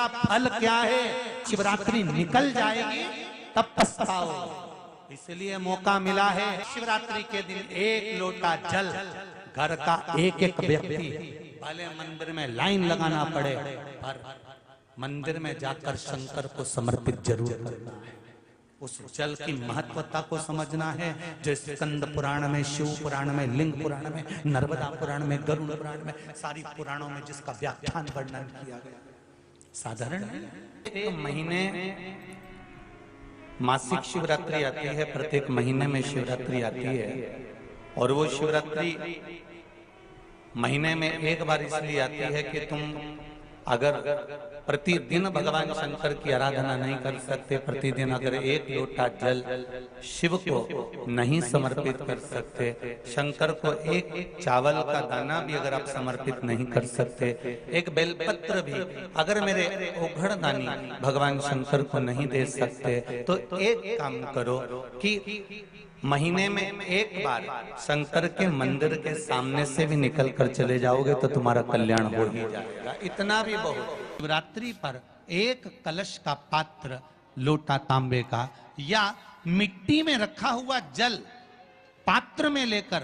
का फल क्या है? शिवरात्रि निकल जाएगी तब पछताओ। इसलिए मौका मिला है शिवरात्रि के दिन एक लोटा जल घर का एक एक व्यक्ति, भले मंदिर में लाइन लगाना पड़े पर मंदिर में जाकर शंकर को समर्पित जरूर करना है। उस जल की महत्वता को समझना है। जो स्कंद पुराण में, शिव पुराण में, लिंग पुराण में, नर्मदा पुराण में, गरुड़ पुराण में, सारी पुराणों में जिसका व्याख्यान वर्णन किया गया, साधारण एक महीने मासिक शिवरात्रि आती है, प्रत्येक महीने में शिवरात्रि आती है। और वो शिवरात्रि महीने में एक बार इसलिए आती है कि तुम अगर प्रतिदिन भगवान शंकर की आराधना नहीं कर सकते, प्रतिदिन अगर एक लोटा जल शिव को नहीं समर्पित कर सकते, शंकर को एक चावल का दाना भी अगर आप समर्पित नहीं कर सकते, एक बेलपत्र भी अगर मेरे ओघड़दानी भगवान शंकर को नहीं दे सकते, तो एक काम करो कि महीने में एक बार शंकर के मंदिर के सामने से भी निकल कर चले जाओगे तो तुम्हारा कल्याण हो ही जाएगा। इतना भी बहुत। शिवरात्रि पर एक कलश का पात्र, लोटा तांबे का या मिट्टी में रखा हुआ जल पात्र में लेकर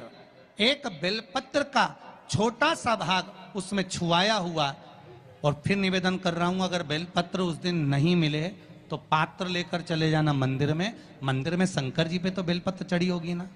एक बेलपत्र का छोटा सा भाग उसमें छुआया हुआ, और फिर निवेदन कर रहा हूं अगर बेलपत्र उस दिन नहीं मिले तो पात्र लेकर चले जाना मंदिर में। मंदिर में शंकर जी पे तो बेलपत्र चढ़ी होगी ना,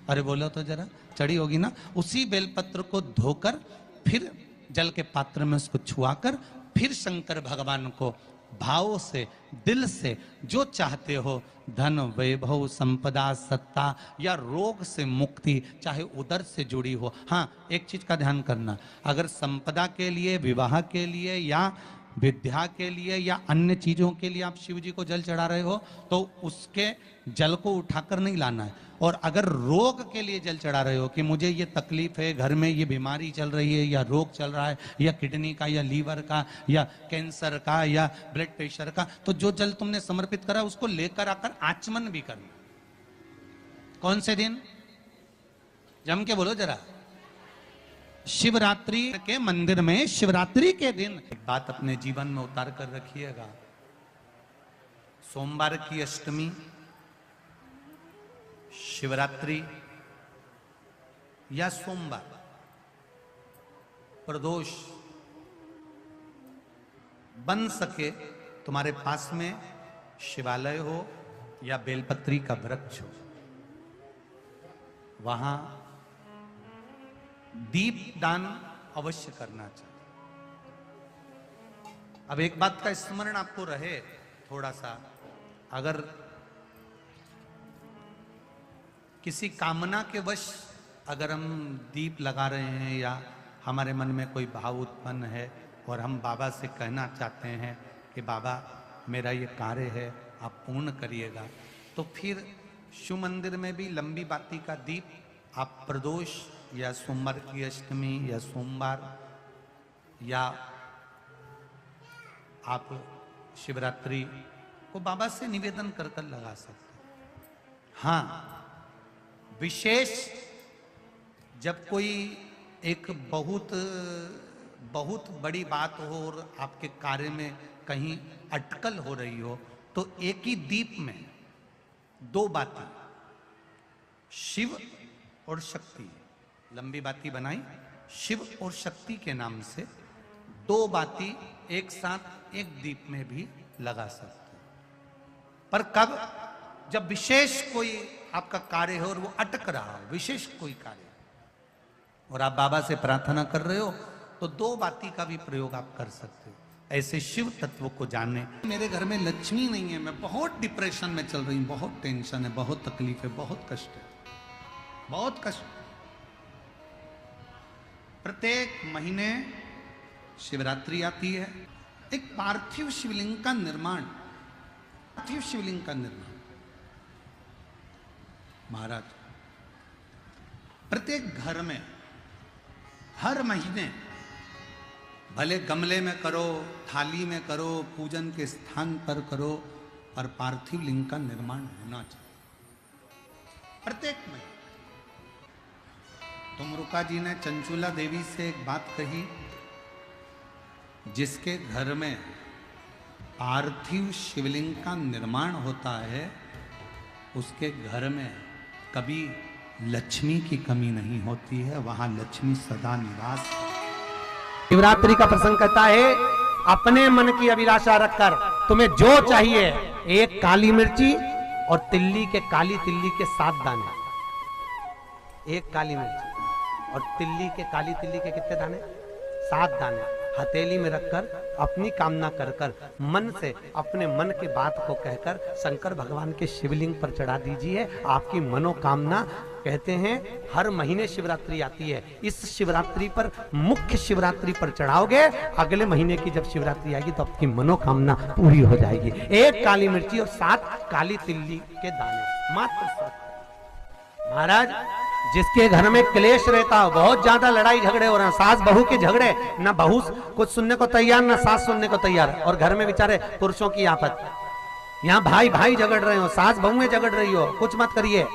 अरे बोलो तो जरा, चढ़ी होगी ना। उसी बेलपत्र को धोकर फिर जल के पात्र में उसको छुआकर फिर शंकर भगवान को भाव से, दिल से जो चाहते हो, धन, वैभव, संपदा, सत्ता या रोग से मुक्ति, चाहे उदर से जुड़ी हो। हाँ, एक चीज का ध्यान करना, अगर संपदा के लिए, विवाह के लिए या विद्या के लिए या अन्य चीजों के लिए आप शिव जी को जल चढ़ा रहे हो तो उसके जल को उठाकर नहीं लाना है। और अगर रोग के लिए जल चढ़ा रहे हो कि मुझे ये तकलीफ है, घर में ये बीमारी चल रही है या रोग चल रहा है या किडनी का या लीवर का या कैंसर का या ब्लड प्रेशर का, तो जो जल तुमने समर्पित करा उसको लेकर आकर आचमन भी करना। कौन से दिन? जम के बोलो जरा। शिवरात्रि के मंदिर में शिवरात्रि के दिन एक बात अपने जीवन में उतार कर रखिएगा। सोमवार की अष्टमी, शिवरात्रि या सोमवार, प्रदोष बन सके तुम्हारे पास में शिवालय हो या बेलपत्री का वृक्ष हो, वहां दीप दान अवश्य करना चाहिए। अब एक बात का स्मरण आपको रहे थोड़ा सा, अगर किसी कामना के वश अगर हम दीप लगा रहे हैं या हमारे मन में कोई भाव उत्पन्न है और हम बाबा से कहना चाहते हैं कि बाबा मेरा ये कार्य है आप पूर्ण करिएगा, तो फिर शिव मंदिर में भी लंबी बाती का दीप आप प्रदोष या सोमवार की अष्टमी या सोमवार या आप शिवरात्रि को बाबा से निवेदन कर कर लगा सकते हैं। हाँ, विशेष जब कोई एक बहुत बड़ी बात हो और आपके कार्य में कहीं अटकल हो रही हो, तो एक ही दीप में दो बाती, शिव और शक्ति, लंबी बाती बनाई शिव और शक्ति के नाम से, दो बाती एक साथ एक दीप में भी लगा सकते हैं। पर कब? जब विशेष कोई आपका कार्य हो और वो अटक रहा हो, विशेष कोई कार्य, और आप बाबा से प्रार्थना कर रहे हो, तो दो बाती का भी प्रयोग आप कर सकते हो। ऐसे शिव तत्व को जानने। मेरे घर में लक्ष्मी नहीं है, मैं बहुत डिप्रेशन में चल रही हूं, बहुत टेंशन है, बहुत तकलीफ है, बहुत कष्ट है, बहुत कष्ट। प्रत्येक महीने शिवरात्रि आती है, एक पार्थिव शिवलिंग का निर्माण, पार्थिव शिवलिंग का निर्माण महाराज प्रत्येक घर में हर महीने, भले गमले में करो, थाली में करो, पूजन के स्थान पर करो, पर पार्थिव लिंग का निर्माण होना चाहिए प्रत्येक महीने। तुमरुका जी ने चंचुला देवी से एक बात कही, जिसके घर में पार्थिव शिवलिंग का निर्माण होता है, उसके घर में कभी लक्ष्मी की कमी नहीं होती है, वहां लक्ष्मी सदा निवास। शिवरात्रि का प्रसंग कहता है, अपने मन की अभिलाषा रखकर तुम्हें जो चाहिए, एक काली मिर्ची और तिल्ली के, काली तिल्ली के 7 दाने, एक काली मिर्ची और तिल्ली के, काली तिल्ली के कितने दाने? 7 दाने हथेली में रखकर अपनी कामना कर कर मन से अपने मन की बात को कहकर शंकर भगवान के शिवलिंग पर चढ़ा दीजिए। आपकी मनोकामना, कहते हैं हर महीने शिवरात्रि आती है, इस शिवरात्रि पर, मुख्य शिवरात्रि पर चढ़ाओगे, अगले महीने की जब शिवरात्रि आएगी तो आपकी मनोकामना पूरी हो जाएगी। एक काली मिर्ची और 7 काली तिल्ली के दाने, मात्र 7। महाराज, जिसके घर में क्लेश रहता हो, बहुत ज्यादा लड़ाई झगड़े हो रहे हैं, सास बहू के झगड़े, ना बहू कुछ सुनने को तैयार ना सास सुनने को तैयार, और घर में बेचारे पुरुषों की आफत, यहाँ भाई भाई झगड़ रहे हो, सास बहू में झगड़ रही हो, कुछ मत करिए।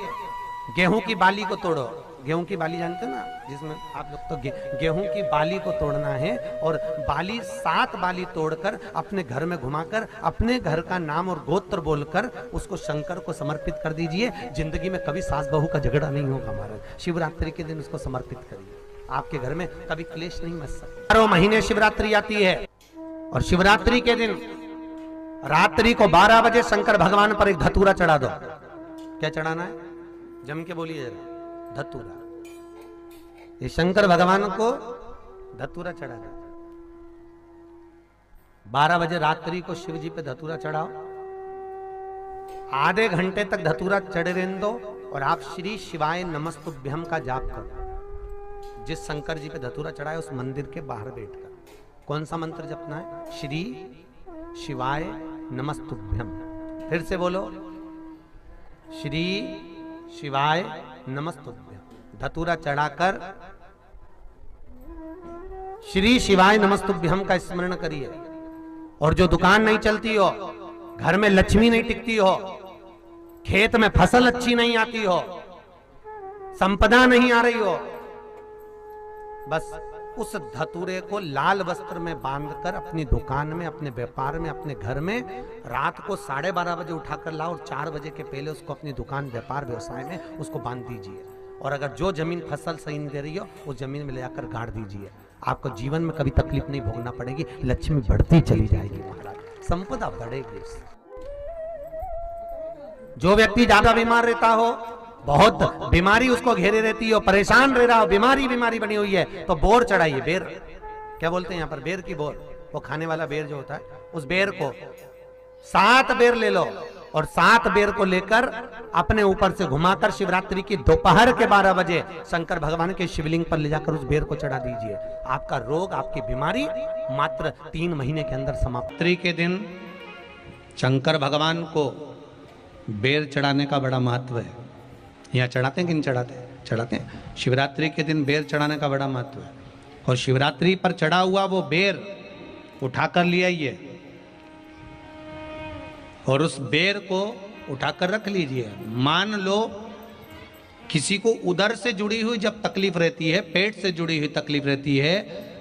गेहूं की बाली को तोड़ो, गेहूं की बाली जानते हो ना, जिसमें आप लोग तो गेहूं की बाली को तोड़ना है, और बाली 7 बाली तोड़कर अपने घर में घुमाकर अपने घर का नाम और गोत्र बोलकर उसको शंकर को समर्पित कर दीजिए। जिंदगी में कभी सास बहू का झगड़ा नहीं होगा महाराज। शिवरात्रि के दिन उसको समर्पित करिए, आपके घर में कभी क्लेश नहीं मच सकता। 12 महीने शिवरात्रि आती है, और शिवरात्रि के दिन रात्रि को 12 बजे शंकर भगवान पर एक धतूरा चढ़ा दो। क्या चढ़ाना है? जम के बोलिए जरा। धतूरा। ये शंकर भगवान को धतूरा चढ़ा दो। 12 बजे रात्रि को शिव जी पे धतूरा चढ़ाओ, आधे घंटे तक धतूरा चढ़े रहने दो, और आप श्री शिवाय नमस्तुभ्यम का जाप करो। जिस शंकर जी पे धतूरा चढ़ाए उस मंदिर के बाहर बैठकर कौन सा मंत्र जपना है? श्री शिवाय नमस्तुभ्यम। फिर से बोलो, श्री शिवाय नमस्तुभ्यम। धतूरा चढ़ाकर श्री शिवाय नमस्तुभ्यम का स्मरण करिए। और जो दुकान नहीं चलती हो, घर में लक्ष्मी नहीं टिकती हो, खेत में फसल अच्छी नहीं आती हो, संपदा नहीं आ रही हो, बस उस धतूरे को लाल वस्त्र में बांधकर अपनी दुकान में, अपने व्यापार में, अपने घर में रात को 12:30 बजे उठाकर लाओ, और 4 बजे के पहले उसको अपनी दुकान, व्यापार, व्यवसाय में उसको बांध दीजिए। और अगर जो जमीन फसल सही नहीं दे रही हो, उस जमीन में ले जाकर गाड़ दीजिए। आपको जीवन में कभी तकलीफ नहीं भोगना पड़ेगी, लक्ष्मी बढ़ती चली जाएगी महाराज, संपदा बढ़ेगी। जो व्यक्ति ज्यादा बीमार रहता हो, बहुत बीमारी उसको घेरे रहती हो, परेशान रह रहा हो, बीमारी बनी हुई है, तो बोर चढ़ाइए। बेर, क्या बोलते हैं यहाँ पर? बेर की बोर, वो खाने वाला बेर जो होता है, उस बेर को 7 बेर ले लो, और 7 बेर को लेकर अपने ऊपर से घुमाकर शिवरात्रि की दोपहर के 12 बजे शंकर भगवान के शिवलिंग पर ले जाकर उस बेर को चढ़ा दीजिए। आपका रोग, आपकी बीमारी मात्र 3 महीने के अंदर समाप्त। शिवरात्रि के दिन शंकर भगवान को बेर चढ़ाने का बड़ा महत्व है। यहाँ चढ़ाते हैं कि नहीं चढ़ाते? चढ़ाते हैं। शिवरात्रि के दिन बेर चढ़ाने का बड़ा महत्व है। और शिवरात्रि पर चढ़ा हुआ वो बेर उठाकर ले आइए, और उस बेर को उठाकर रख लीजिए। मान लो किसी को उदर से जुड़ी हुई जब तकलीफ रहती है, पेट से जुड़ी हुई तकलीफ रहती है,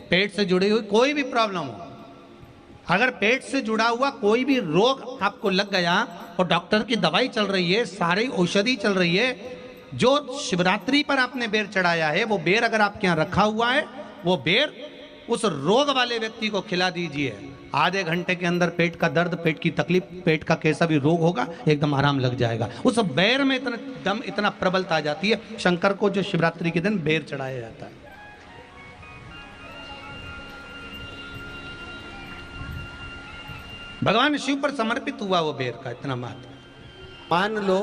पेट से जुड़ी हुई कोई भी प्रॉब्लम हो, अगर पेट से जुड़ा हुआ कोई भी रोग आपको लग गया और डॉक्टर की दवाई चल रही है, सारी औषधि चल रही है, जो शिवरात्रि पर आपने बेर चढ़ाया है, वो बेर अगर आपके यहाँ रखा हुआ है, वो बेर उस रोग वाले व्यक्ति को खिला दीजिए। आधे घंटे के अंदर पेट का दर्द, पेट की तकलीफ, पेट का कैसा भी रोग होगा, एकदम आराम लग जाएगा। उस बेर में इतना दम, इतना प्रबलता आ जाती है शंकर को, जो शिवरात्रि के दिन बेर चढ़ाया जाता है। भगवान शिव पर समर्पित हुआ वो बेर का इतना महत्व। मान लो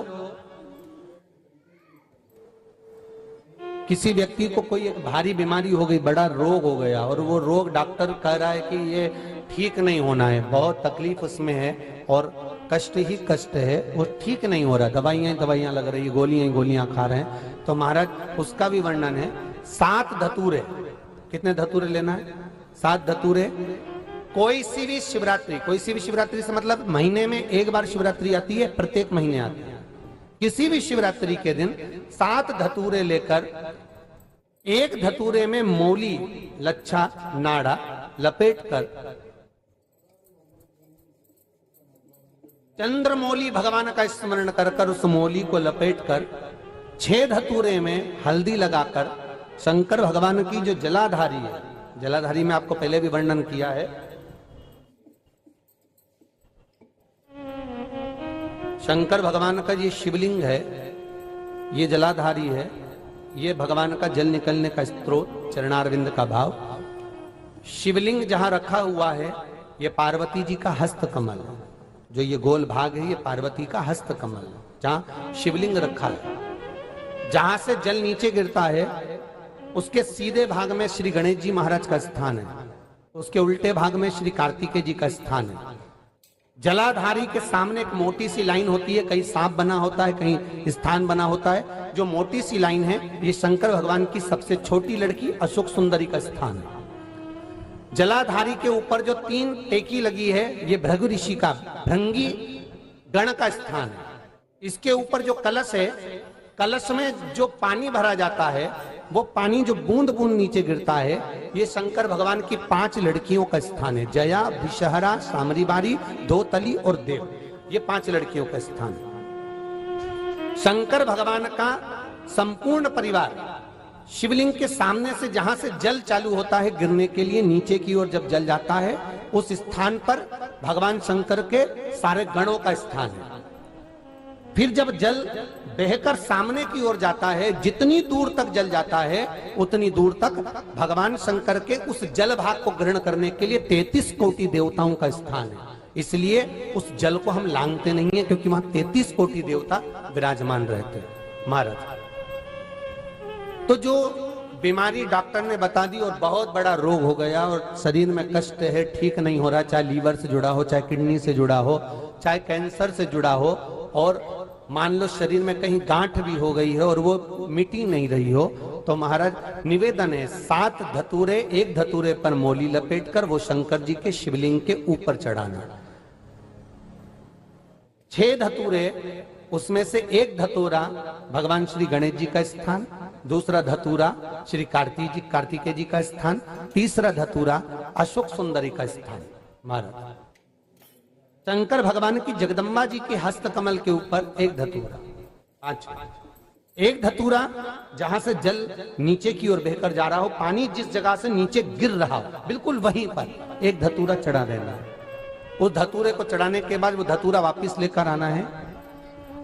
किसी व्यक्ति को कोई एक भारी बीमारी हो गई, बड़ा रोग हो गया, और वो रोग डॉक्टर कह रहा है कि ये ठीक नहीं होना है, बहुत तकलीफ उसमें है और कष्ट ही कष्ट है, वो ठीक नहीं हो रहा, दवाइयां लग रही, गोलियां खा रहे हैं, तो महाराज उसका भी वर्णन है। 7 धतूरे, कितने धतूरे लेना है? 7 धतूरे। कोई सी भी शिवरात्रि से मतलब महीने में एक बार शिवरात्रि आती है, प्रत्येक महीने आती है। किसी भी शिवरात्रि के दिन 7 धतूरे लेकर, एक धतूरे में मौली, लच्छा, नाड़ा लपेटकर चंद्रमौली भगवान का स्मरण कर कर उस मौली को लपेट कर 6 धतूरे में हल्दी लगाकर शंकर भगवान की जो जलाधारी है, जलाधारी में आपको पहले भी वर्णन किया है, शंकर भगवान का ये शिवलिंग है, ये जलाधारी है, ये भगवान का जल निकलने का स्रोत, चरणारविंद का भाव। शिवलिंग जहां रखा हुआ है ये पार्वती जी का हस्त कमल है, जो ये गोल भाग है ये पार्वती का हस्त कमल है, जहां शिवलिंग रखा है। जहां से जल नीचे गिरता है उसके सीधे भाग में श्री गणेश जी महाराज का स्थान है, उसके उल्टे भाग में श्री कार्तिकेय जी का स्थान है। जलाधारी के सामने एक मोटी सी लाइन होती है, कहीं सांप बना होता है, कहीं स्थान बना होता है। जो मोटी सी लाइन है ये शंकर भगवान की सबसे छोटी लड़की अशोक सुंदरी का स्थान है। जलाधारी के ऊपर जो 3 टेकी लगी है ये भृगु ऋषि का भृंगी गण का स्थान है। इसके ऊपर जो कलश है, कलश में जो पानी भरा जाता है वो पानी जो बूंद बूंद नीचे गिरता है ये शंकर भगवान की 5 लड़कियों का स्थान है। जया, विषहरा, सामरीबारी, धोतली और देव, ये 5 लड़कियों का स्थान है। शंकर भगवान का संपूर्ण परिवार शिवलिंग के सामने से जहां से जल चालू होता है गिरने के लिए नीचे की ओर जब जल जाता है उस स्थान पर भगवान शंकर के सारे गणों का स्थान है। फिर जब जल बहकर सामने की ओर जाता है, जितनी दूर तक जल जाता है उतनी दूर तक भगवान शंकर के उस जल भाग को ग्रहण करने के लिए 33 कोटि देवताओं का स्थान है। इसलिए उस जल को हम लांघते नहीं है, क्योंकि वहां 33 कोटि देवता विराजमान रहते हैं महाराज। तो जो बीमारी डॉक्टर ने बता दी और बहुत बड़ा रोग हो गया और शरीर में कष्ट है, ठीक नहीं हो रहा, चाहे लीवर से जुड़ा हो, चाहे किडनी से जुड़ा हो, चाहे कैंसर से जुड़ा हो, और मान लो शरीर में कहीं गांठ भी हो गई है और वो मिटी नहीं रही हो, तो महाराज निवेदन है 7 धतूरे, एक धतूरे पर मौली लपेटकर वो शंकर जी के शिवलिंग के ऊपर चढ़ाना। 6 धतूरे, उसमें से एक धतूरा भगवान श्री गणेश जी का स्थान, दूसरा धतूरा श्री कार्तिकेय जी का स्थान, तीसरा धतूरा अशोक सुंदरी का स्थान। महाराज शंकर भगवान की जगदम्बा जी के हस्त कमल के ऊपर एक धतूरा, एक धतूरा जहां से जल नीचे की ओर बहकर जा रहा हो, पानी जिस जगह से नीचे गिर रहा हो बिल्कुल वहीं पर एक धतूरा चढ़ा देना है। उस धतूरे को चढ़ाने के बाद वो धतूरा वापस लेकर आना है।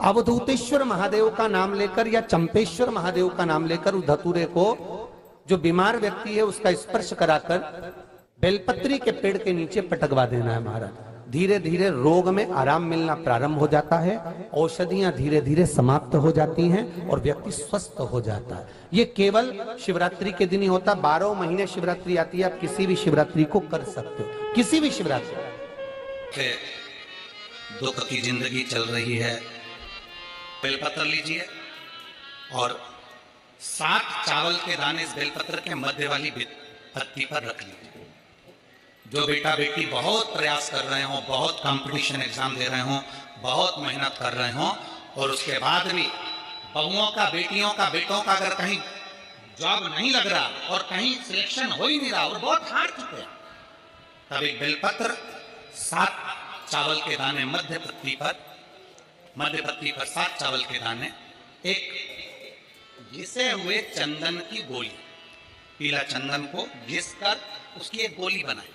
अवधूतेश्वर महादेव का नाम लेकर या चंपेश्वर महादेव का नाम लेकर उस धतूरे को जो बीमार व्यक्ति है उसका स्पर्श कराकर बेलपत्री के पेड़ के नीचे पटकवा देना है। महाराज धीरे धीरे रोग में आराम मिलना प्रारंभ हो जाता है, औषधियां धीरे धीरे समाप्त हो जाती हैं और व्यक्ति स्वस्थ हो जाता है। ये केवल शिवरात्रि के दिन ही होता, 12 महीने शिवरात्रि आती है, आप किसी भी शिवरात्रि को कर सकते हो, किसी भी शिवरात्रि। दुख की जिंदगी चल रही है, बेलपत्र लीजिए और 7 चावल के दाने इस बेलपत्र के मध्य वाली पत्ती पर रख लीजिए। जो बेटा बेटी बहुत प्रयास कर रहे हो, बहुत कंपटीशन एग्जाम दे रहे हो, बहुत मेहनत कर रहे हो और उसके बाद भी बहुओं का, बेटियों का, बेटों का अगर कहीं जॉब नहीं लग रहा और कहीं सिलेक्शन हो ही नहीं रहा और बहुत हार चुके हैं, तब एक बेलपत्र 7 चावल के दाने मध्य पत्ती पर 7 चावल के दाने, एक घिसे हुए चंदन की गोली, पीला चंदन को घिस कर उसकी एक गोली बनाए,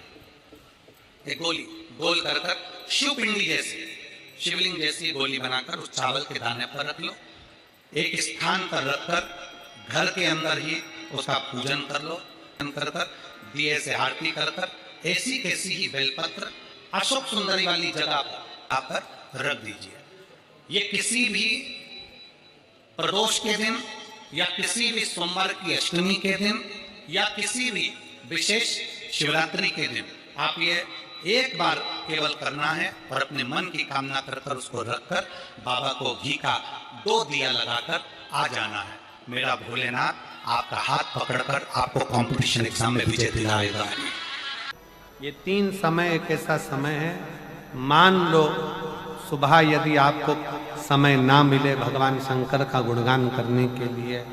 एक गोली गोल कर शिव पिंडी जैसी, शिवलिंग जैसी गोली बनाकर उस चावल के दाने पर रख लो। एक स्थान पर रखकर घर के अंदर ही उसका पूजन कर लो, कर दिए से आरती कर ऐसी कैसी ही बेलपत्र अशोक सुंदरी वाली जगह पर आकर रख दीजिए। ये किसी भी प्रदोष के दिन या किसी भी सोमवार की अष्टमी के दिन या किसी भी विशेष शिवरात्रि के दिन आप ये एक बार केवल करना है और अपने मन की कामना कर उसको रखकर बाबा को घी का 2 दिया लगाकर आ जाना है। मेरा भोलेनाथ आपका हाथ पकड़कर आपको कंपटीशन एग्जाम में विजय दिलाएगा। ये 3 समय एक ऐसा समय है, मान लो सुबह यदि आपको समय ना मिले भगवान शंकर का गुणगान करने के लिए,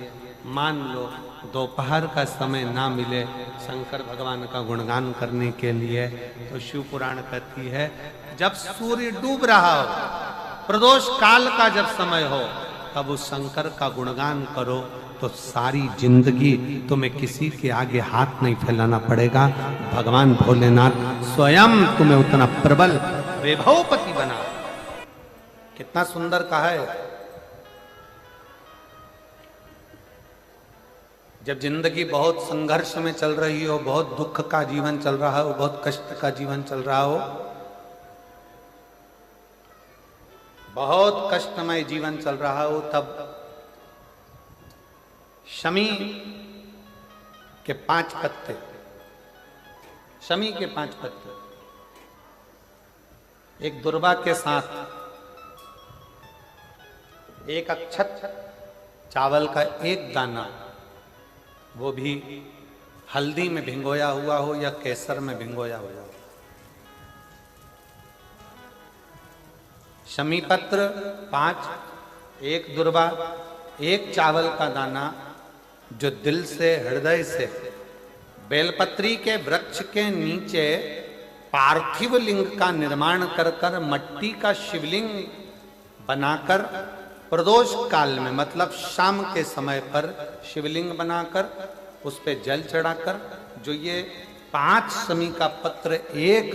मान लो दोपहर का समय ना मिले शंकर भगवान का गुणगान करने के लिए, तो शिव पुराण कहती है जब सूर्य डूब रहा हो, प्रदोष काल का जब समय हो, तब उस शंकर का गुणगान करो तो सारी जिंदगी तुम्हें किसी के आगे हाथ नहीं फैलाना पड़ेगा। भगवान भोलेनाथ स्वयं तुम्हें उतना प्रबल वैभवपति बना। कितना सुंदर कहा है। जब जिंदगी बहुत संघर्ष में चल रही हो, बहुत दुख का जीवन चल रहा हो, बहुत कष्ट का जीवन चल रहा हो, बहुत कष्टमय जीवन चल रहा हो, तब शमी के 5 पत्ते, शमी के 5 पत्ते एक दुर्वा के साथ एक अक्षत चावल का एक दाना, वो भी हल्दी में भिंगोया हुआ हो या केसर में भिंगोया हुआ हो, शमी पत्र 5, एक दुर्वा, एक चावल का दाना, जो दिल से हृदय से बेलपत्री के वृक्ष के नीचे पार्थिव लिंग का निर्माण कर कर मट्टी का शिवलिंग बनाकर प्रदोष काल में, मतलब शाम के समय पर शिवलिंग बनाकर उस पे जल चढ़ाकर, जो ये 5 शमी का पत्र, एक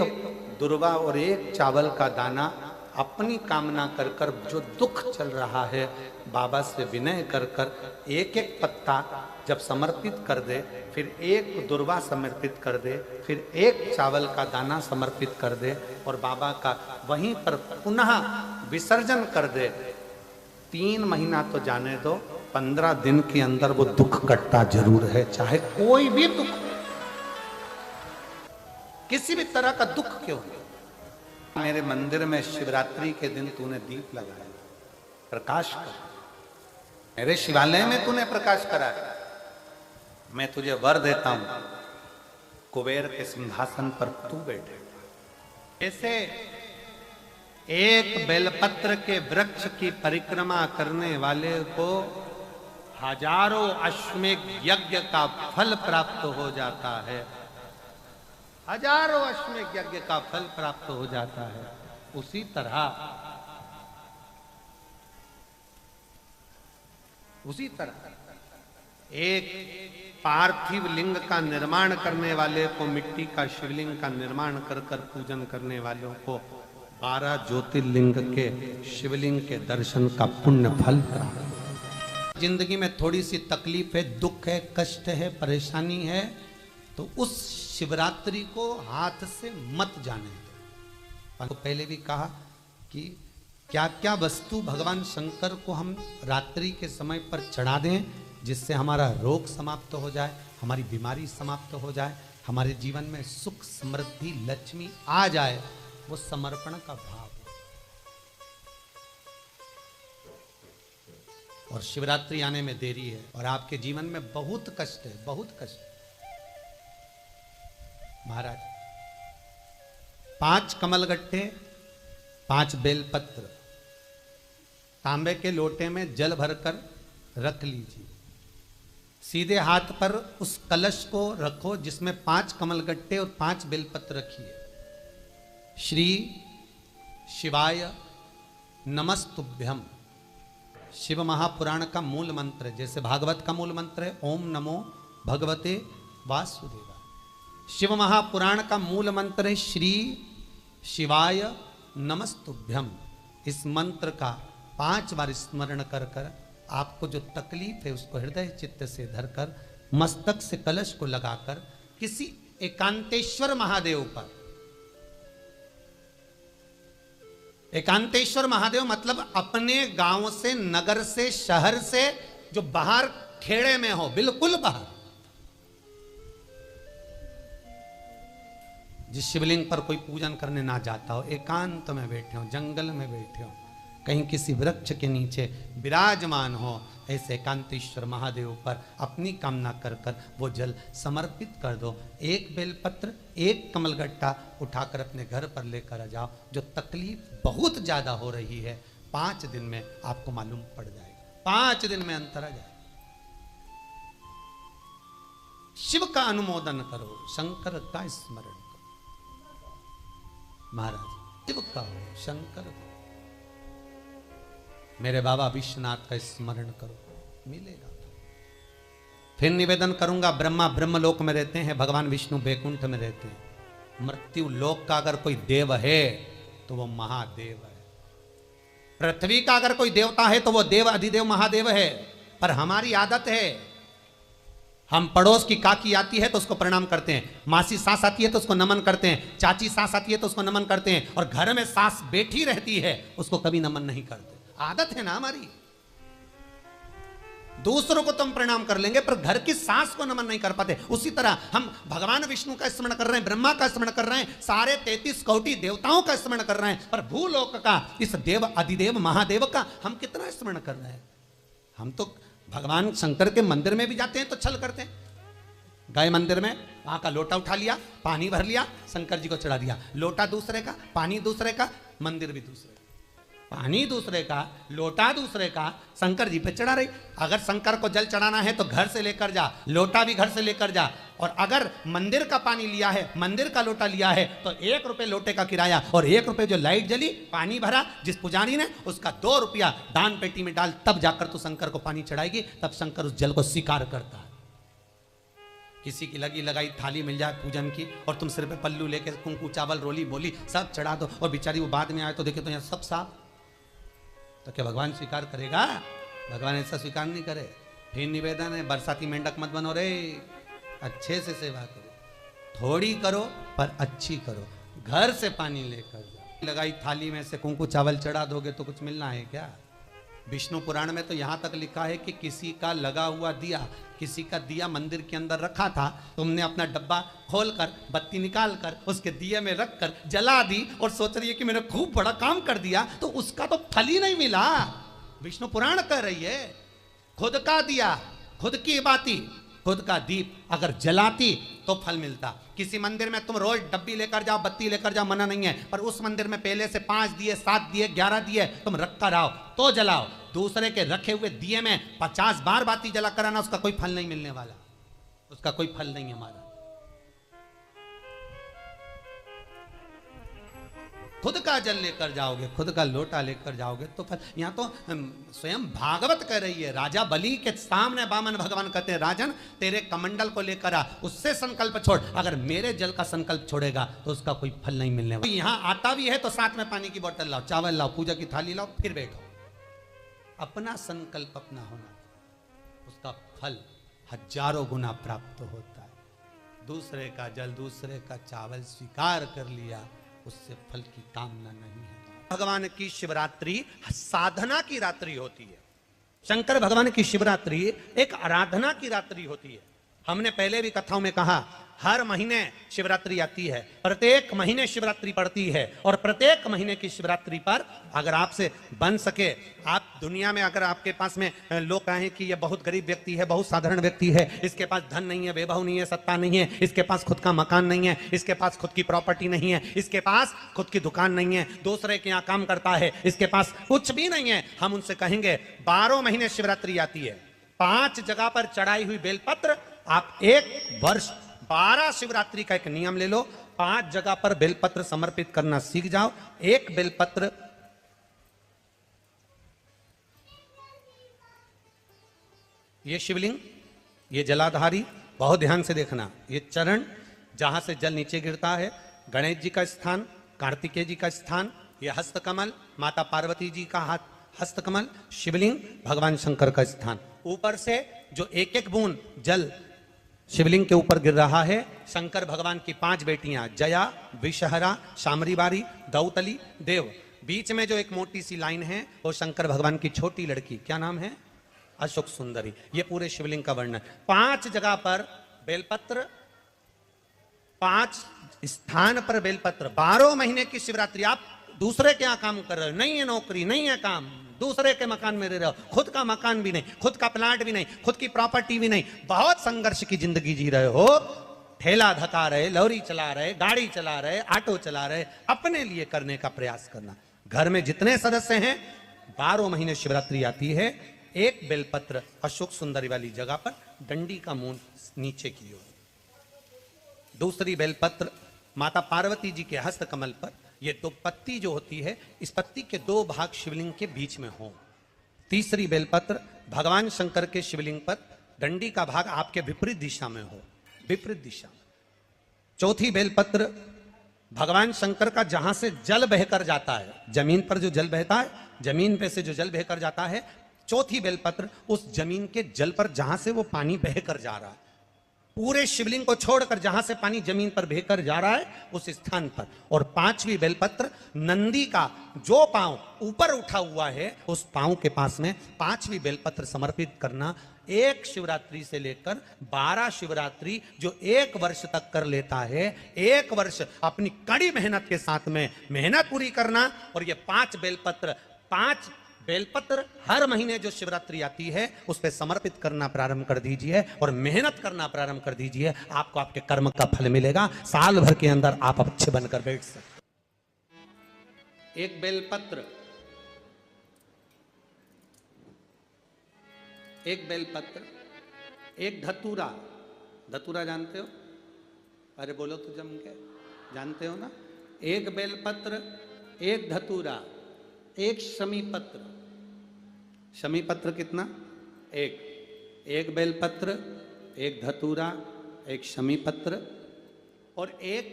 दुर्वा और एक चावल का दाना, अपनी कामना कर कर, जो दुख चल रहा है बाबा से विनय कर कर एक एक पत्ता जब समर्पित कर दे, फिर एक दुर्वा समर्पित कर दे, फिर एक चावल का दाना समर्पित कर दे और बाबा का वहीं पर पुनः विसर्जन कर दे, 3 महीना तो जाने दो, 15 दिन के अंदर वो दुख कटता जरूर है, चाहे कोई भी दुख, किसी भी तरह का दुख क्यों हो। मेरे मंदिर में शिवरात्रि के दिन तूने दीप लगाया, प्रकाश कर, मेरे शिवालय में तूने प्रकाश कराया, मैं तुझे वर देता हूं, कुबेर के सिंहासन पर तू बैठे। ऐसे एक बेलपत्र के वृक्ष की परिक्रमा करने वाले को हजारों अश्वमेध यज्ञ का फल प्राप्त हो जाता है, हजारों अश्वमेध यज्ञ का फल प्राप्त हो जाता है। उसी तरह एक पार्थिव लिंग का निर्माण करने वाले को, मिट्टी का शिवलिंग का निर्माण कर कर पूजन करने वालों को 12 ज्योतिर्लिंग के शिवलिंग के दर्शन का पुण्य फल प्राप्त। जिंदगी में थोड़ी सी तकलीफ है, दुख है, कष्ट है, परेशानी है, तो उस शिवरात्रि को हाथ से मत जाने दो। तो पहले भी कहा कि क्या क्या वस्तु भगवान शंकर को हम रात्रि के समय पर चढ़ा दें, जिससे हमारा रोग समाप्त हो जाए, हमारी बीमारी समाप्त हो जाए, हमारे जीवन में सुख समृद्धि लक्ष्मी आ जाए, वो समर्पण का भाव। और शिवरात्रि आने में देरी है और आपके जीवन में बहुत कष्ट है, बहुत कष्ट। महाराज 5 कमलगट्टे, 5 बेलपत्र तांबे के लोटे में जल भरकर रख लीजिए, सीधे हाथ पर उस कलश को रखो जिसमें 5 कमलगट्टे और 5 बेलपत्र रखिए। श्री शिवाय नमस्तुभ्यम, शिव महापुराण का मूल मंत्र है, जैसे भागवत का मूल मंत्र है ओम नमो भगवते वासुदेवाय। शिव महापुराण का मूल मंत्र है श्री शिवाय नमस्तुभ्यम। इस मंत्र का 5 बार स्मरण कर कर आपको जो तकलीफ है उसको हृदय चित्त से धरकर मस्तक से कलश को लगाकर किसी एकांतेश्वर महादेव पर, एकांतेश्वर महादेव मतलब अपने गांव से, नगर से, शहर से जो बाहर खेड़े में हो, बिल्कुल बाहर, जिस शिवलिंग पर कोई पूजन करने ना जाता हो, एकांत में बैठे हो, जंगल में बैठे हो, कहीं किसी वृक्ष के नीचे विराजमान हो, ऐसे एकांतेश्वर महादेव पर अपनी कामना कर कर वो जल समर्पित कर दो। एक बेलपत्र, एक कमलगट्टा उठाकर अपने घर पर लेकर आ जाओ। जो तकलीफ बहुत ज्यादा हो रही है 5 दिन में आपको मालूम पड़ जाएगा, 5 दिन में अंतर आ जाएगा। शिव का अनुमोदन करो, शंकर का स्मरण करो। महाराज शिव का हो, शंकर का। मेरे बाबा विश्वनाथ का स्मरण करो, मिलेगा। फिर निवेदन करूंगा, ब्रह्मा ब्रह्मलोक में रहते हैं, भगवान विष्णु बैकुंठ में रहते हैं। मृत्यु लोक का अगर कोई देव है तो वो महादेव है। पृथ्वी का अगर कोई देवता है तो वो देव अधिदेव महादेव है। पर हमारी आदत है, हम पड़ोस की काकी आती है तो उसको प्रणाम करते हैं, मासी सास आती है तो उसको नमन करते हैं, चाची सास आती है तो उसको नमन करते हैं, और घर में सास बैठी रहती है उसको कभी नमन नहीं करते। आदत है ना हमारी। दूसरों को तुम प्रणाम कर लेंगे पर घर की सास को नमन नहीं कर पाते। उसी तरह हम भगवान विष्णु का स्मरण कर रहे हैं, ब्रह्मा का स्मरण कर रहे हैं, सारे 33 कोटि देवताओं का स्मरण कर रहे हैं, पर भूलोक का इस देव अधिदेव महादेव का हम कितना स्मरण कर रहे हैं। हम तो भगवान शंकर के मंदिर में भी जाते हैं तो छल करते हैं। गए मंदिर में, वहां का लोटा उठा लिया, पानी भर लिया, शंकर जी को चढ़ा दिया। लोटा दूसरे का, पानी दूसरे का, मंदिर भी दूसरे का। पानी दूसरे का, लोटा दूसरे का, शंकर जी पे चढ़ा रही। अगर शंकर को जल चढ़ाना है तो घर से लेकर जा, लोटा भी घर से लेकर जा। और अगर मंदिर का पानी लिया है, मंदिर का लोटा लिया है तो 1 रुपये लोटे का किराया, और 1 रुपये जो लाइट जली, पानी भरा जिस पुजारी ने, उसका 2 रुपया दान पेटी में डाल, तब जाकर तू शंकर को पानी चढ़ाएगी, तब शंकर उस जल को स्वीकार करता है। किसी की लगी लगाई थाली मिल जाए पूजन की, और तुम सिर पे पल्लू लेके कुंकू चावल रोली बोली सब चढ़ा दो, और बेचारी वो बाद में आए तो देखे तो यहाँ सब साफ, तो क्या भगवान स्वीकार करेगा? भगवान ऐसा स्वीकार नहीं करे। फिर निवेदन है, बरसाती मेंढक मत बनो रे, अच्छे से सेवा करो, थोड़ी करो पर अच्छी करो। घर से पानी लेकर जाओ, लगाई थाली में से कुंकू चावल चढ़ा दोगे तो कुछ मिलना है क्या? विष्णु पुराण में तो यहां तक लिखा है कि किसी का लगा हुआ दिया, किसी का दिया मंदिर के अंदर रखा था, तुमने अपना डब्बा खोलकर बत्ती निकाल कर उसके दिए में रखकर जला दी, और सोच रही है कि मैंने खूब बड़ा काम कर दिया, तो उसका तो फल ही नहीं मिला। विष्णु पुराण कह रही है, खुद का दिया, खुद की बाती, खुद का दीप अगर जलाती तो फल मिलता। किसी मंदिर में तुम रोज डब्बी लेकर जाओ, बत्ती लेकर जाओ, मना नहीं है, पर उस मंदिर में पहले से 5 दिए, 7 दिए, 11 दिए तुम रख कर आओ तो जलाओ। दूसरे के रखे हुए दिए में 50 बार बाती जला कर आना, उसका कोई फल नहीं मिलने वाला, उसका कोई फल नहीं हमारा। खुद का जल लेकर जाओगे, खुद का लोटा लेकर जाओगे तो फल। यहां तो स्वयं भागवत कह रही है, राजा बलि के सामने वामन भगवान कहते हैं, राजन तेरे कमंडल को लेकर आ, उससे संकल्प छोड़, अगर मेरे जल का संकल्प छोड़ेगा तो उसका कोई फल नहीं मिलने वाला। यहां आता भी है तो साथ में पानी की बोतल लाओ, चावल लाओ, पूजा की थाली लाओ, फिर बैठो। अपना संकल्प अपना होना, उसका फल हजारों गुना प्राप्त होता है। दूसरे का जल, दूसरे का चावल स्वीकार कर लिया, उससे फल की कामना नहीं है। भगवान की शिवरात्रि साधना की रात्रि होती है। शंकर भगवान की शिवरात्रि एक आराधना की रात्रि होती है। हमने पहले भी कथाओं में कहा, हर महीने शिवरात्रि आती है, प्रत्येक महीने शिवरात्रि पड़ती है, और प्रत्येक महीने की शिवरात्रि पर अगर आपसे बन सके, आप दुनिया में अगर आपके पास में लोग कहें कि ये बहुत गरीब व्यक्ति है, बहुत साधारण व्यक्ति है, इसके पास धन नहीं है, वैभव नहीं है, सत्ता नहीं है, इसके पास खुद का मकान नहीं है, इसके पास खुद की प्रॉपर्टी नहीं है, इसके पास खुद की दुकान नहीं है, दूसरे के यहाँ काम करता है, इसके पास कुछ भी नहीं है, हम उनसे कहेंगे 12 महीने शिवरात्रि आती है, 5 जगह पर चढ़ाई हुई बेलपत्र, आप 1 वर्ष 12 शिवरात्रि का एक नियम ले लो, 5 जगह पर बेलपत्र समर्पित करना सीख जाओ। 1 बेलपत्र, ये शिवलिंग, ये जलाधारी, बहुत ध्यान से देखना, ये चरण जहां से जल नीचे गिरता है, गणेश जी का स्थान, कार्तिकेय जी का स्थान, ये हस्तकमल, माता पार्वती जी का हाथ हस्तकमल, शिवलिंग, भगवान शंकर का स्थान। ऊपर से जो एक एक बूंद जल शिवलिंग के ऊपर गिर रहा है, शंकर भगवान की 5 बेटियां, जया, विषहरा, शामरीबारी, दौतली, देव। बीच में जो एक मोटी सी लाइन है वो शंकर भगवान की छोटी लड़की, क्या नाम है? अशोक सुंदरी। ये पूरे शिवलिंग का वर्णन। 5 जगह पर बेलपत्र, 5 स्थान पर बेलपत्र। 12 महीने की शिवरात्रि। आप दूसरे के यहाँ काम कर रहे हो, नहीं है नौकरी, नहीं है काम, दूसरे के मकान में रह रहे हो, खुद का मकान भी नहीं, खुद का प्लाट भी नहीं, खुद की प्रॉपर्टी भी नहीं, बहुत संघर्ष की जिंदगी जी रहे हो, ठेला धका रहे, लॉरी चला रहे, गाड़ी चला रहे, ऑटो चला रहे, अपने लिए करने का प्रयास करना। घर में जितने सदस्य हैं, 12 महीने शिवरात्रि आती है, 1 बेलपत्र अशोक सुंदरी वाली जगह पर, डंडी का मुंह नीचे की ओर। दूसरी बेलपत्र माता पार्वती जी के हस्त कमल पर, ये दो पत्ती जो होती है, इस पत्ती के दो भाग शिवलिंग के बीच में हो। तीसरी बेलपत्र भगवान शंकर के शिवलिंग पर डंडी का भाग आपके विपरीत दिशा में हो, विपरीत दिशा में। चौथी बेलपत्र भगवान शंकर का जहां से जल बहकर जाता है, जमीन पर जो जल बहता है, जमीन पे से जो जल बहकर जाता है, चौथी बेलपत्र उस जमीन के जल पर जहां से वो पानी बहकर जा रहा है, पूरे शिवलिंग को छोड़कर जहां से पानी जमीन पर बहकर जा रहा है उस स्थान पर। और पांचवी बेलपत्र नंदी का जो पांव ऊपर उठा हुआ है उस पांव के पास में पांचवी बेलपत्र समर्पित करना। एक शिवरात्रि से लेकर 12 शिवरात्रि जो एक वर्ष तक कर लेता है, एक वर्ष अपनी कड़ी मेहनत के साथ में मेहनत पूरी करना। और ये 5 बेलपत्र हर महीने जो शिवरात्रि आती है उस पर समर्पित करना प्रारंभ कर दीजिए और मेहनत करना प्रारंभ कर दीजिए। आपको आपके कर्म का फल मिलेगा। साल भर के अंदर आप अच्छे बनकर बैठ सकते। एक बेलपत्र, एक बेलपत्र, एक धतूरा। धतूरा जानते हो? अरे बोलो तो जम के, जानते हो ना? एक बेलपत्र, एक धतूरा, एक शमीपत्र। शमीपत्र कितना? एक बेलपत्र, एक धतूरा, एक शमीपत्र और एक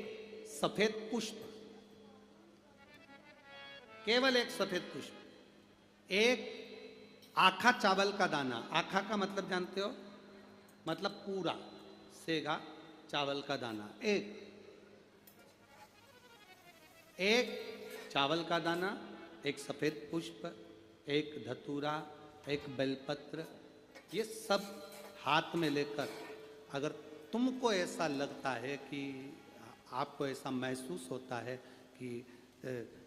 सफेद पुष्प, केवल एक सफेद पुष्प। एक आखा चावल का दाना। आखा का मतलब जानते हो? मतलब पूरा सेगा चावल का दाना। एक चावल का दाना, एक सफेद पुष्प, एक धतूरा, एक बेलपत्र, ये सब हाथ में लेकर अगर तुमको ऐसा लगता है कि आपको ऐसा महसूस होता है कि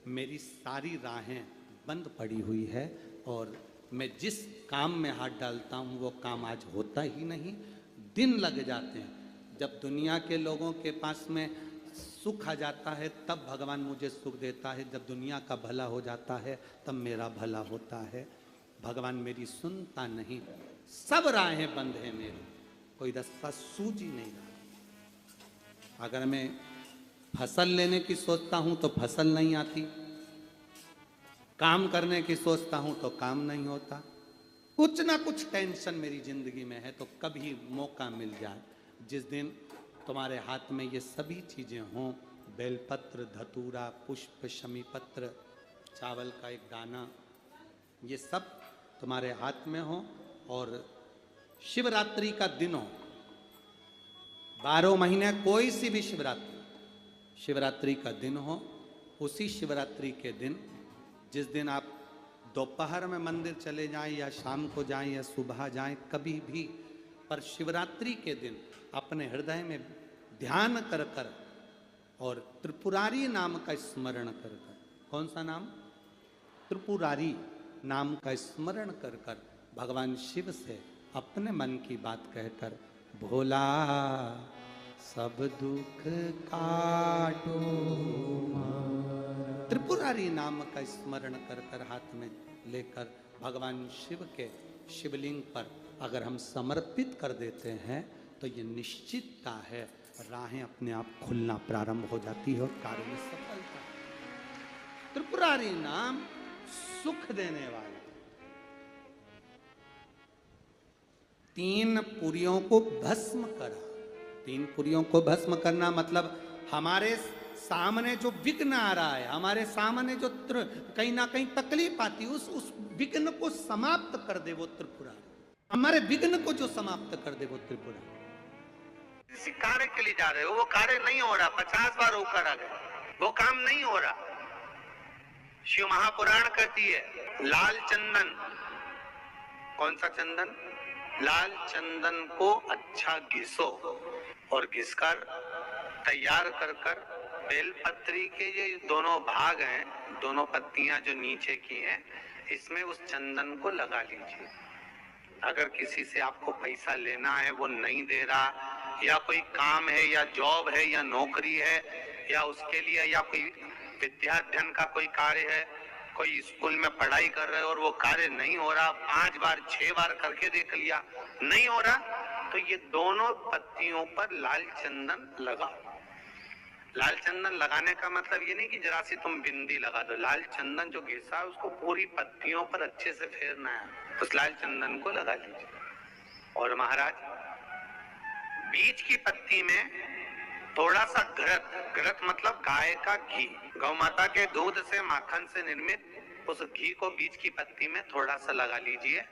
मेरी सारी राहें बंद पड़ी हुई है और मैं जिस काम में हाथ डालता हूँ वो काम आज होता ही नहीं, दिन लग जाते हैं। जब दुनिया के लोगों के पास में सुख आ जाता है तब भगवान मुझे सुख देता है, जब दुनिया का भला हो जाता है तब मेरा भला होता है। भगवान मेरी सुनता नहीं, सब राहें बंद है मेरी, कोई रास्ता सूझ ही नहीं रहा। अगर मैं फसल लेने की सोचता हूं तो फसल नहीं आती, काम करने की सोचता हूं तो काम नहीं होता। कुछ ना कुछ टेंशन मेरी जिंदगी में है। तो कभी मौका मिल जाए जिस दिन तुम्हारे हाथ में ये सभी चीजें हों, बेलपत्र, धतूरा, पुष्प, शमीपत्र, चावल का एक दाना, ये सब तुम्हारे हाथ में हो और शिवरात्रि का दिन हो, 12 महीने कोई सी भी शिवरात्रि का दिन हो, उसी शिवरात्रि के दिन जिस दिन आप दोपहर में मंदिर चले जाएं या शाम को जाएं या सुबह जाएं, कभी भी, पर शिवरात्रि के दिन अपने हृदय में ध्यान कर कर और त्रिपुरारी नाम का स्मरण कर कर। कौन सा नाम? त्रिपुरारी नाम का स्मरण कर कर भगवान शिव से अपने मन की बात कहकर, भोला सब दुख काटो, त्रिपुरारी नाम का स्मरण कर कर हाथ में लेकर भगवान शिव के शिवलिंग पर अगर हम समर्पित कर देते हैं तो ये निश्चितता है राहें अपने आप खुलना प्रारंभ हो जाती है और कार्य में सफलता। त्रिपुरारी नाम सुख देने वाला। 3 पुरियों को भस्म करा। 3 पुरियों को भस्म करना मतलब हमारे सामने जो विघ्न आ रहा है, हमारे सामने जो कहीं ना कहीं तकलीफ आती है, उस विघ्न को समाप्त कर दे वो त्रिपुरारी। हमारे विघ्न को जो समाप्त कर दे वो त्रिपुरारी। किसी कार्य के लिए जा रहे हो, वो कार्य नहीं हो रहा, 50 बार होकर आ गए, वो काम नहीं हो रहा। शिव महापुराण कहती है लाल चंदन, कौन सा चंदन? लाल चंदन को अच्छा घिसो और घिसकर तैयार कर कर बेलपत्री के ये दोनों भाग हैं, दोनों पत्तियां जो नीचे की हैं, इसमें उस चंदन को लगा लीजिए। अगर किसी से आपको पैसा लेना है, वो नहीं दे रहा, या कोई काम है या जॉब है या नौकरी है या उसके लिए, या कोई विद्याध्ययन का कोई कार्य है, कोई स्कूल में पढ़ाई कर रहे हो और वो कार्य नहीं हो रहा, 5 बार 6 बार करके देख लिया, नहीं हो रहा, तो ये दोनों पत्तियों पर लाल चंदन लगाओ। लाल चंदन लगाने का मतलब ये नहीं कि जरा सी तुम बिंदी लगा दो। लाल चंदन जो घिसा है उसको पूरी पत्तियों पर अच्छे से फेरना है, उस लाल चंदन को लगा लीजिए। और महाराज बीच की पत्ती में थोड़ा सा घृत मतलब गाय का घी, गौ माता के दूध से माखन से निर्मित उस घी को बीच की पत्ती में थोड़ा सा लगा लीजिए।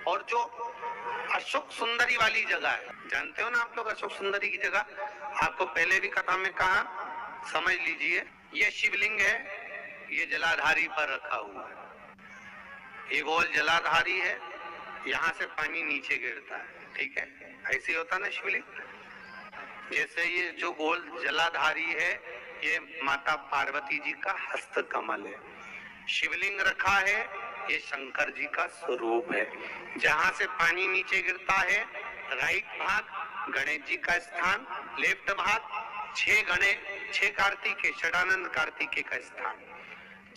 और जो अशोक सुंदरी वाली जगह है, जानते हो ना आप लोग अशोक सुंदरी की जगह, आपको पहले भी कथा में कहा, समझ लीजिए ये शिवलिंग है, ये जलाधारी पर रखा हुआ है। ये गोल जलाधारी है, यहाँ से पानी नीचे गिरता है, ठीक है, ऐसे होता ना शिवलिंग। जैसे ये जो गोल जलाधारी है ये माता पार्वती जी का हस्त कमल है। शिवलिंग रखा है, ये शंकर जी का स्वरूप है। जहां से पानी नीचे गिरता है राइट भाग गणेश जी का स्थान, लेफ्ट भाग 6 कार्तिकेय षडानंद कार्तिकेय का स्थान।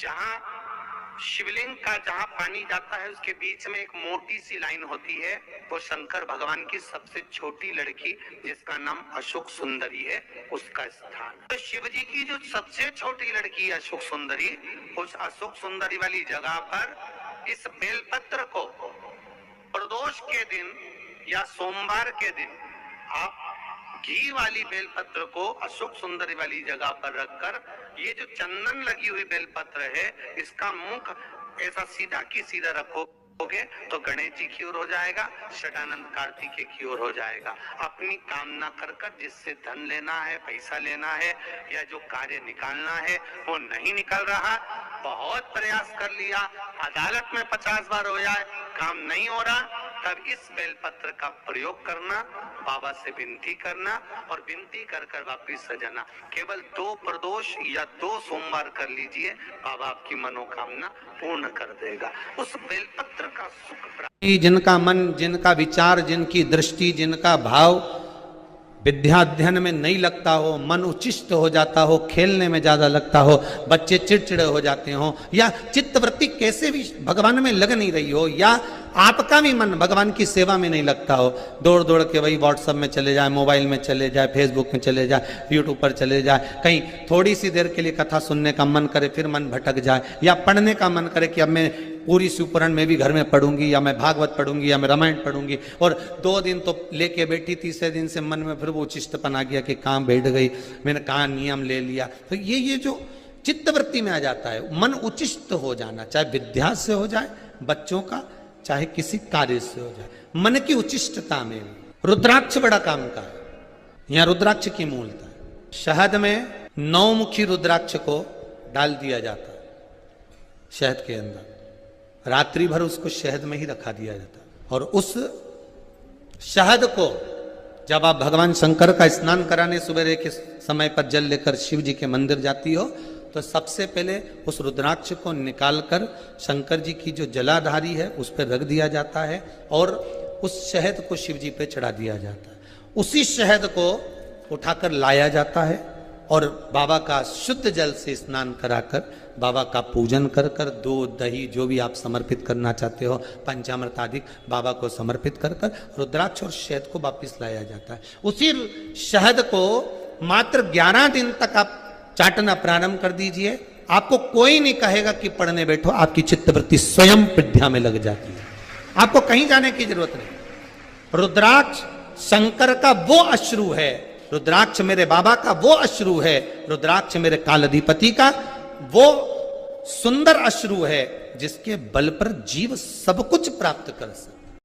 जहां शिवलिंग का जहां पानी जाता है उसके बीच में एक मोटी सी लाइन होती है, वो शंकर भगवान की सबसे छोटी लड़की जिसका नाम अशोक सुंदरी है उसका स्थान। तो शिव जी की जो सबसे छोटी लड़की है अशोक सुंदरी, उस अशोक सुंदरी वाली जगह पर इस बेलपत्र को प्रदोष के दिन या सोमवार के दिन आप घी वाली बेलपत्र को अशोक सुंदरी वाली जगह पर रखकर, ये जो चंदन लगी हुई बेलपत्र है इसका मुख ऐसा सीधा की सीधा रखोगे तो गणेश जी की ओर हो जाएगा, षडानंद कार्तिकेय की ओर हो जाएगा। अपनी कामना कर कर जिससे धन लेना है, पैसा लेना है या जो कार्य निकालना है वो नहीं निकल रहा, बहुत प्रयास कर लिया, अदालत में 50 बार हो जाए, काम नहीं हो रहा, तब इस बेलपत्र का प्रयोग करना, बाबा से विनती करना और विनती कर कर वापिस सजाना। केवल 2 प्रदोष या 2 सोमवार कर लीजिए, बाबा आपकी मनोकामना पूर्ण कर देगा। उस बेलपत्र का सुख प्राप्त। जिनका मन, जिनका विचार, जिनकी दृष्टि, जिनका भाव विद्या अध्ययन में नहीं लगता हो, मन उच्चिष्ट हो जाता हो, खेलने में ज्यादा लगता हो, बच्चे चिड़चिड़े हो जाते हो, या चित्तवृत्ति कैसे भी भगवान में लग नहीं रही हो, या आपका भी मन भगवान की सेवा में नहीं लगता हो, दौड़ दौड़ के वही व्हाट्सएप में चले जाए, मोबाइल में चले जाए, फेसबुक में चले जाए, यूट्यूब पर चले जाए, कहीं थोड़ी सी देर के लिए कथा सुनने का मन करे फिर मन भटक जाए, या पढ़ने का मन करे कि अब मैं पूरी शिवपुराण में भी घर में पढ़ूंगी, या मैं भागवत पढ़ूंगी, या मैं रामायण पढ़ूंगी, और 2 दिन तो लेके बैठी, तीसरे दिन से मन में फिर वो चिष्टपन आ गया कि कहाँ बैठ गई, मैंने कहाँ नियम ले लिया। तो ये जो चित्तवृत्ति में आ जाता है, मन उचिष्ट हो जाना, चाहे विद्या से हो जाए बच्चों का, चाहे किसी कार्य से हो जाए, मन की उचिष्टता में। रुद्राक्ष बड़ा काम का है, यहाँ रुद्राक्ष की मूलता है। शहद में 9 मुखी रुद्राक्ष को डाल दिया जाता है शहद के अंदर, रात्रि भर उसको शहद में ही रखा दिया जाता है, और उस शहद को जब आप भगवान शंकर का स्नान कराने सुबह के समय पर जल लेकर शिव जी के मंदिर जाती हो, तो सबसे पहले उस रुद्राक्ष को निकालकर शंकर जी की जो जलाधारी है उस पर रख दिया जाता है, और उस शहद को शिव जी पे चढ़ा दिया जाता है। उसी शहद को उठाकर लाया जाता है और बाबा का शुद्ध जल से स्नान कराकर, बाबा का पूजन कर कर, दूध दही जो भी आप समर्पित करना चाहते हो, पंचामृत आदि बाबा को समर्पित कर कर रुद्राक्ष और शहद को वापिस लाया जाता है। उसी शहद को मात्र 11 दिन तक आप चाटना प्रारंभ कर दीजिए, आपको कोई नहीं कहेगा कि पढ़ने बैठो, आपकी चित्तवृत्ति स्वयं विद्या में लग जाती है, आपको कहीं जाने की जरूरत नहीं। रुद्राक्ष शंकर का वो अश्रु है, रुद्राक्ष मेरे बाबा का वो अश्रु है, रुद्राक्ष मेरे कालाधिपति का वो सुंदर अश्रु है जिसके बल पर जीव सब कुछ प्राप्त कर सकता।